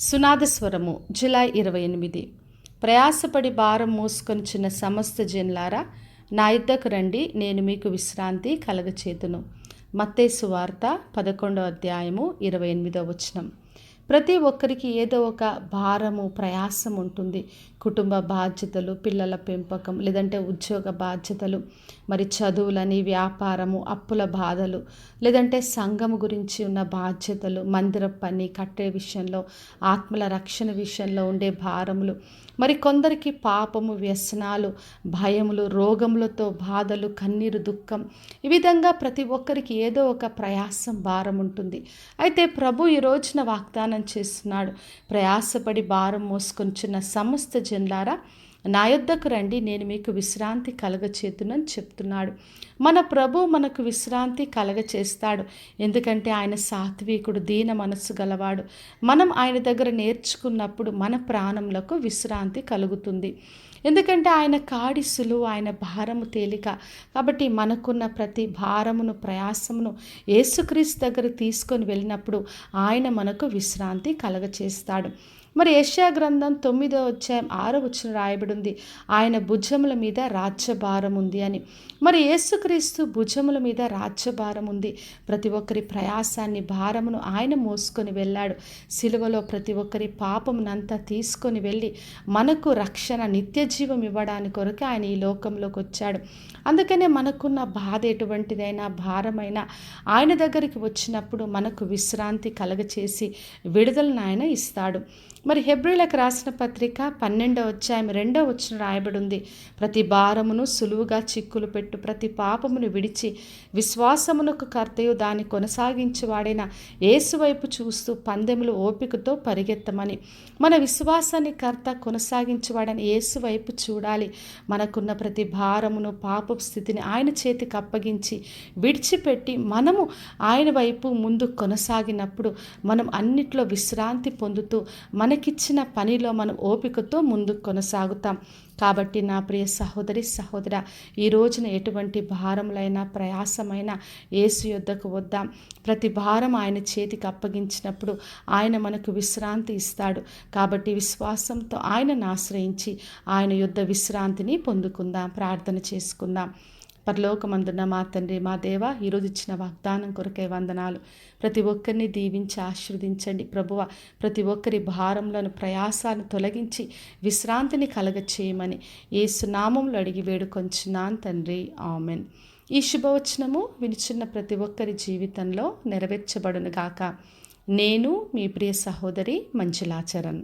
సునాదస్వరము July 28. ప్రయాసపడి భారం మోసుకొనిచున్న సమస్త జనులారా, నా యుద్ధకు రండి, నేను మీకు విశ్రాంతి కలగచేతును. మత్తయి సువార్త 11వ అధ్యాయము 28వ వచనం. ప్రతి ఒక్కరికి ఏదో ఒక భారము, ప్రయాసం ఉంటుంది. కుటుంబ బాధ్యతలు, పిల్లల పెంపకం, లేదంటే ఉద్యోగ బాధ్యతలు, మరి చదువులని, వ్యాపారము, అప్పుల బాధలు, లేదంటే సంఘము గురించి ఉన్న బాధ్యతలు, మందిర పని కట్టే విషయంలో, ఆత్మల రక్షణ విషయంలో ఉండే భారములు, మరి కొందరికి పాపము, వ్యసనాలు, భయములు, రోగములతో బాధలు, కన్నీరు, దుఃఖం, ఈ విధంగా ప్రతి ఒక్కరికి ఏదో ఒక ప్రయాసం, భారం ఉంటుంది. అయితే ప్రభు ఈ రోజున వాగ్దానం చేస్తున్నాడు, ప్రయాసపడి భారం మోసుకొనిచున్న సమస్త జనులారా, నా యొద్దకు రండి, నేను మీకు విశ్రాంతి కలగచేతునని చెప్తున్నాడు. మన ప్రభు మనకు విశ్రాంతి కలగచేస్తాడు. ఎందుకంటే ఆయన సాత్వికుడు, దీన మనస్సు గలవాడు. మనం ఆయన దగ్గర నేర్చుకున్నప్పుడు మన ప్రాణములకు విశ్రాంతి కలుగుతుంది. ఎందుకంటే ఆయన కాడి సులువు, ఆయన భారము తేలిక. కాబట్టి మనకున్న ప్రతి భారమును, ప్రయాసమును యేసుక్రీస్తు దగ్గర తీసుకొని వెళ్ళినప్పుడు ఆయన మనకు విశ్రాంతి కలగచేస్తాడు. మరి యెషయా గ్రంథం 9వ అధ్యాయం 6వ వచనం రాయబడి ఉంది, ఆయన భుజముల మీద రాజ్యభారం ఉంది అని. మరి యేసుక్రీస్తు భుజముల మీద రాజ్యభారం ఉంది. ప్రతి ఒక్కరి ప్రయాసాన్ని, భారమును ఆయన మోసుకొని వెళ్ళాడు. సిలువలో ప్రతి ఒక్కరి పాపమునంతా తీసుకొని వెళ్ళి మనకు రక్షణ, నిత్య జీవం ఇవ్వడానికి కొరకు ఆయన ఈ లోకంలోకి వచ్చాడు. అందుకనే మనకున్న బాధ ఎటువంటిదైనా, భారమైనా ఆయన దగ్గరికి వచ్చినప్పుడు మనకు విశ్రాంతి కలగచేసి విడుదలను ఆయన ఇస్తాడు. మరి హెబ్రీలకు రాసిన పత్రిక 12వ అధ్యాయం 2వ వచనం రాయబడి ఉంది, ప్రతి భారమును సులువుగా చిక్కులు పెట్టు, ప్రతి పాపమును విడిచి విశ్వాసమునకు కర్తయు దాన్ని కొనసాగించేవాడైన యేసు వైపు చూస్తూ పందెములు ఓపికతో పరిగెత్తమని. మన విశ్వాసాన్ని కర్త, కొనసాగించేవాడని యేసు వైపు చూడాలి. మనకున్న ప్రతి భారమును, పాపపు స్థితిని ఆయన చేతికి అప్పగించి విడిచిపెట్టి మనము ఆయన వైపు ముందు కొనసాగినప్పుడు మనం అన్నిట్లో విశ్రాంతి పొందుతూ మనకిచ్చిన పనిలో మనం ఓపికతో ముందుకు కొనసాగుతాం. కాబట్టి నా ప్రియ సహోదరి, సహోదర, ఈ రోజున ఎటువంటి భారములైనా, ప్రయాసమైనా యేసు యొద్దకు వద్దాం. ప్రతి భారం ఆయన చేతికి అప్పగించినప్పుడు ఆయన మనకు విశ్రాంతి ఇస్తాడు. కాబట్టి విశ్వాసంతో ఆయనను ఆశ్రయించి ఆయన యొద్ద విశ్రాంతిని పొందుకుందాం. ప్రార్థన చేసుకుందాం. పరలోకమందున్న మా తండ్రి, మా దేవ, ఈరోజు ఇచ్చిన వాగ్దానం కొరకై వందనాలు. ప్రతి ఒక్కరిని దీవించి ఆశీర్వదించండి ప్రభువా. ప్రతి ఒక్కరి భారములను, ప్రయాసాలను తొలగించి విశ్రాంతిని కలగచేయమని యేసు నామములో అడిగి వేడుకొంచున్నాను తండ్రి, ఆమెన్. ఈ శుభవచనము వినిచున్న ప్రతి ఒక్కరి జీవితంలో నెరవేర్చబడును గాక. నేను మీ ప్రియ సహోదరి మంజులాచరణ్.